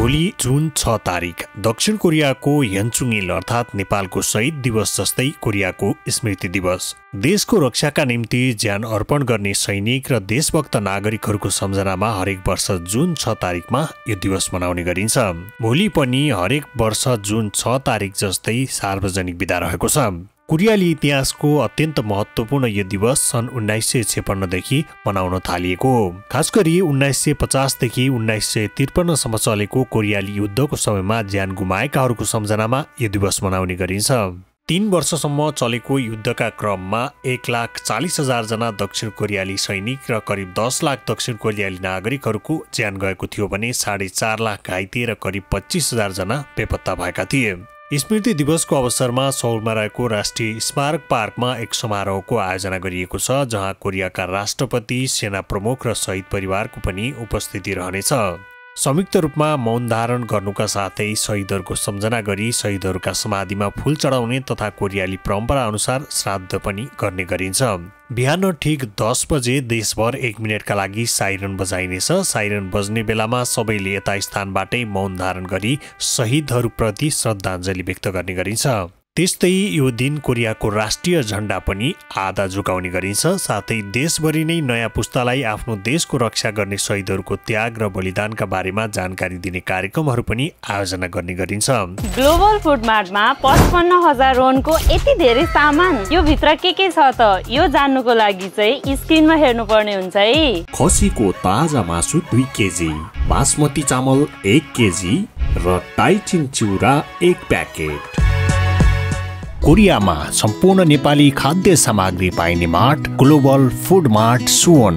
भोलि जुन 6 तारिक दक्षिण कोरियाको हेन्चुङ इल अर्थात् नेपालको शहीद दिवस जस्तै कोरियाको स्मृति दिवस। देशको रक्षाका निम्ति ज्यान अर्पण गर्ने सैनिक र देशभक्त नागरिकहरूको सम्झनामा हरेक वर्ष जुन 6 तारिकमा यो दिवस मनाउने गरिन्छ। भोलि पनि हरेक वर्ष जुन 6 तारिक जस्तै सार्वजनिक बिदा रहेको छ। कोरियाली इतिहासको अत्यन्त महत्त्वपूर्ण यो दिवस सन् 1956 देखि मनाउन थालिएको हो। खास गरी 1950 देखि 1953 सम्म चलेको कोरियाली युद्धको समयमा ज्यान गुमाएकाहरूको सम्झनामा यो दिवस मनाउने गरिन्छ। 3 वर्षसम्म चलेको युद्धका क्रममा 1,40,000 जना दक्षिण कोरियाली सैनिक र करिब 10 लाख दक्षिण कोरियाली नागरिकहरूको ज्यान गएको थियो भने 4.5 लाख घाइते र करिब 25,000 जना बेपत्ता भएका थिए। स्मृति दिवसको अवसरमा सौलमा रहेको राष्ट्रिय स्मारक पार्कमा एक समारोहको आयोजना गरिएको छ, जहाँ कोरियाका राष्ट्रपति, सेना प्रमुख र शहीद परिवारको पनि उपस्थिति रहनेछ। संयुक्त रूपमा मौन धारण गर्नुका साथै शहीदहरूको सम्झना गरी शहीदहरूका समाधिमा फूल चढाउने तथा कोरियाली परम्परा अनुसार श्राद्ध पनि गर्ने गरिन्छ। बिहान ठिक 10 बजे देशभर 1 मिनटका लागि साइरन बजाइनेछ। साइरन बज्ने बेलामा सबैले यता स्थानबाटै मौन धारण गरी शहीदहरूप्रति श्रद्धाञ्जली व्यक्त गर्ने गरिन्छ। त्यस्तै यो दिन कोरियाको राष्ट्रिय झण्डा पनि आधा झुकाउने गरिन्छ। साथै देशभरि नै नयाँ पुस्तालाई आफ्नो देशको रक्षा गर्ने शहीदहरूको त्याग र बलिदानका बारेमा जानकारी दिने कार्यक्रमहरू पनि आयोजना गर्ने गरिन्छ। ग्लोबल फुड मार्टमा 55,000 रोनको यति धेरै सामान, यो भित्र के छ त यो जान्नुको लागि चाहिँ स्क्रिनमा हेर्नु पर्ने हुन्छ है। खसीको ताजा मासु 2 केजी, बासमती चामल 1 केजी र टाइचिन चिउरा 1 प्याकेट। कोरियामा सम्पूर्ण नेपाली खाद्य सामग्री पाइने mart global food mart Suwon.